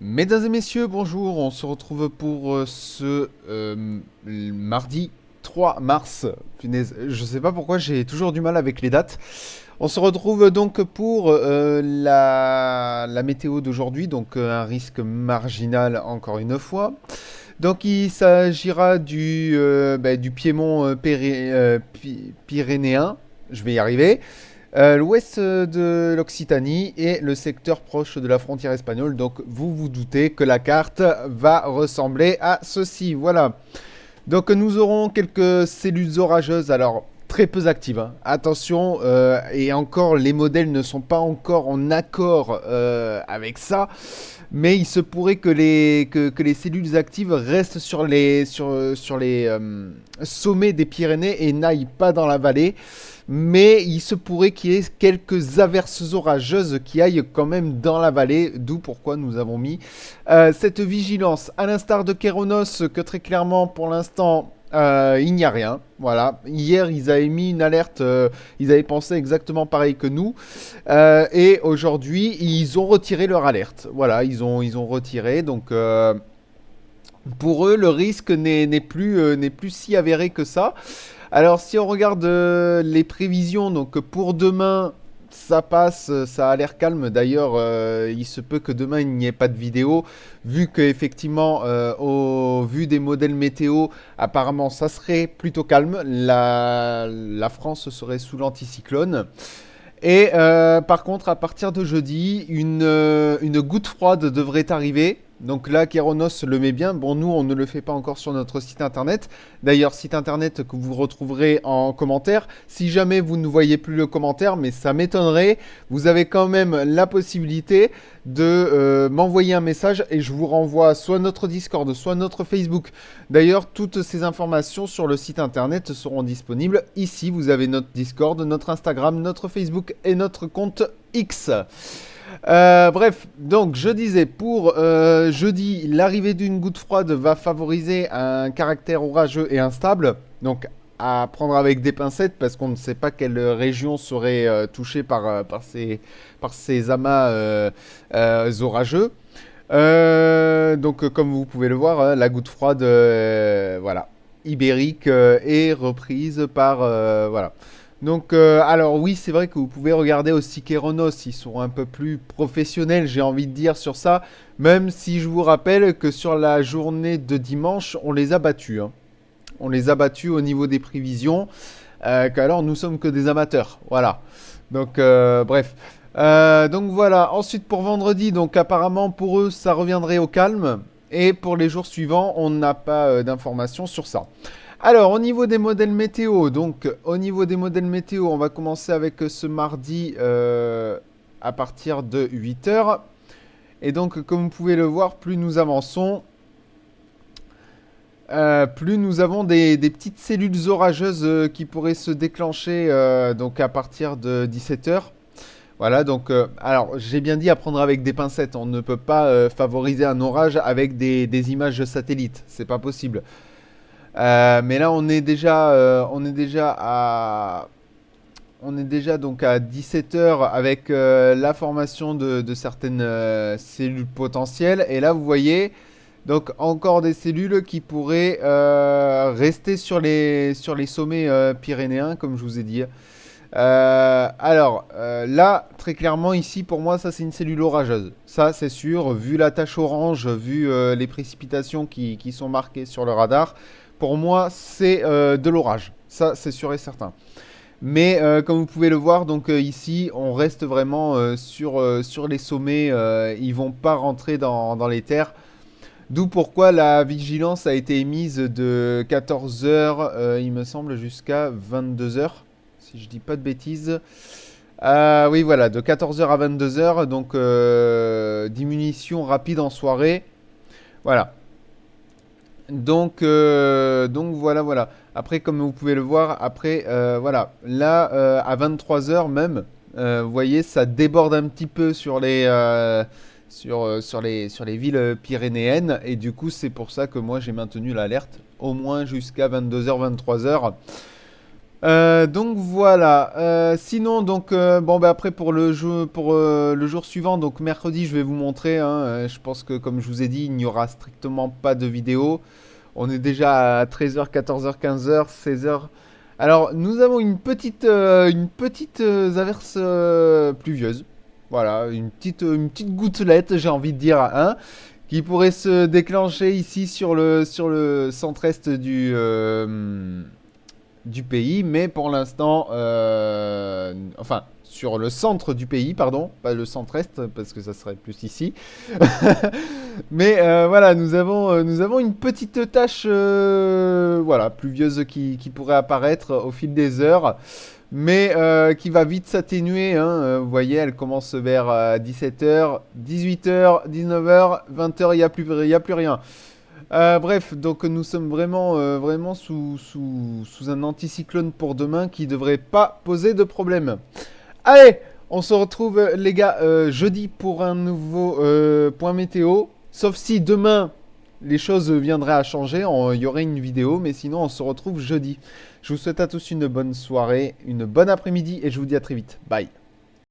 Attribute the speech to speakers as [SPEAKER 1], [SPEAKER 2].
[SPEAKER 1] Mesdames et messieurs, bonjour, on se retrouve pour ce mardi 3 mars. Punaise, je sais pas pourquoi j'ai toujours du mal avec les dates. On se retrouve donc pour la météo d'aujourd'hui, donc un risque marginal encore une fois. Donc il s'agira du piémont pyrénéen, je vais y arriver, l'ouest de l'Occitanie et le secteur proche de la frontière espagnole. Donc vous vous doutez que la carte va ressembler à ceci. Voilà. Donc nous aurons quelques cellules orageuses. Alors très peu actives, hein. Attention, et encore les modèles ne sont pas encore en accord avec ça. Mais il se pourrait que les cellules actives restent sur les sommets des Pyrénées et n'aillent pas dans la vallée. Mais il se pourrait qu'il y ait quelques averses orageuses qui aillent quand même dans la vallée, d'où pourquoi nous avons mis cette vigilance. À l'instar de Kéronos, que très clairement pour l'instant il n'y a rien. Voilà. Hier, ils avaient mis une alerte, ils avaient pensé exactement pareil que nous. Et aujourd'hui, ils ont retiré leur alerte. Voilà, ils ont retiré. Donc, pour eux, le risque n'est plus si avéré que ça. Alors, si on regarde les prévisions, donc pour demain, ça passe, ça a l'air calme. D'ailleurs, il se peut que demain il n'y ait pas de vidéo, vu que effectivement, au vu des modèles météo, apparemment, ça serait plutôt calme. La France serait sous l'anticyclone. Et par contre, à partir de jeudi, une goutte froide devrait arriver. Donc là, Kéronos le met bien. Bon, nous, on ne le fait pas encore sur notre site internet. D'ailleurs, site internet que vous retrouverez en commentaire. Si jamais vous ne voyez plus le commentaire, mais ça m'étonnerait, vous avez quand même la possibilité de m'envoyer un message et je vous renvoie soit notre Discord, soit notre Facebook. D'ailleurs, toutes ces informations sur le site internet seront disponibles. Ici, vous avez notre Discord, notre Instagram, notre Facebook et notre compte X. Bref, donc je disais, pour jeudi, l'arrivée d'une goutte froide va favoriser un caractère orageux et instable. Donc à prendre avec des pincettes parce qu'on ne sait pas quelle région serait touchée par ces amas orageux. Donc comme vous pouvez le voir, hein, la goutte froide voilà, ibérique est reprise par... voilà. Donc, alors oui, c'est vrai que vous pouvez regarder aussi Kéronos, ils sont un peu plus professionnels, j'ai envie de dire, sur ça, même si je vous rappelle que sur la journée de dimanche, on les a battus, hein. On les a battus au niveau des prévisions, qu'alors nous sommes que des amateurs, voilà. Donc, bref. Donc voilà, ensuite pour vendredi, donc apparemment pour eux, ça reviendrait au calme, et pour les jours suivants, on n'a pas d'informations sur ça. Alors, au niveau des modèles météo, on va commencer avec ce mardi à partir de 8 heures. Et donc, comme vous pouvez le voir, plus nous avançons, plus nous avons des petites cellules orageuses qui pourraient se déclencher donc à partir de 17 heures. Voilà, donc, alors j'ai bien dit à prendre avec des pincettes. On ne peut pas favoriser un orage avec des images de satellite. C'est pas possible. Mais là, on est déjà donc à 17 heures avec la formation de certaines cellules potentielles. Et là, vous voyez, donc encore des cellules qui pourraient rester sur les sommets pyrénéens, comme je vous ai dit. Là, très clairement, ici, pour moi, ça c'est une cellule orageuse. Ça, c'est sûr, vu la tache orange, vu les précipitations qui sont marquées sur le radar, pour moi, c'est de l'orage. Ça, c'est sûr et certain. Mais comme vous pouvez le voir, donc ici, on reste vraiment sur les sommets. Ils vont pas rentrer dans les terres. D'où pourquoi la vigilance a été émise de 14 heures, il me semble, jusqu'à 22 heures, si je dis pas de bêtises. Oui, voilà, de 14 heures à 22 heures, donc diminution rapide en soirée. Voilà. Donc voilà, voilà. Après, comme vous pouvez le voir, après, voilà. Là, à 23 heures même, vous voyez, ça déborde un petit peu sur les villes pyrénéennes. Et du coup, c'est pour ça que moi, j'ai maintenu l'alerte au moins jusqu'à 22 heures, 23 heures. Donc voilà. Sinon, donc bon, bah, après pour le jour suivant, donc mercredi, je vais vous montrer, hein. Je pense que comme je vous ai dit, il n'y aura strictement pas de vidéo. On est déjà à 13h, 14h, 15h, 16h. Alors, nous avons une petite averse pluvieuse. Voilà, une petite gouttelette, j'ai envie de dire, hein, qui pourrait se déclencher ici sur le centre-est du pays, mais pour l'instant, enfin, sur le centre du pays, pardon, pas le centre-est, parce que ça serait plus ici. Mais voilà, nous avons une petite tache voilà, pluvieuse qui pourrait apparaître au fil des heures, mais qui va vite s'atténuer, hein. Vous voyez, elle commence vers 17h, 18h, 19h, 20h, il y a plus rien. Bref, donc nous sommes vraiment sous un anticyclone pour demain qui devrait pas poser de problème. Allez, on se retrouve les gars jeudi pour un nouveau point météo. Sauf si demain les choses viendraient à changer, il y aurait une vidéo, mais sinon on se retrouve jeudi. Je vous souhaite à tous une bonne soirée, une bonne après-midi et je vous dis à très vite. Bye.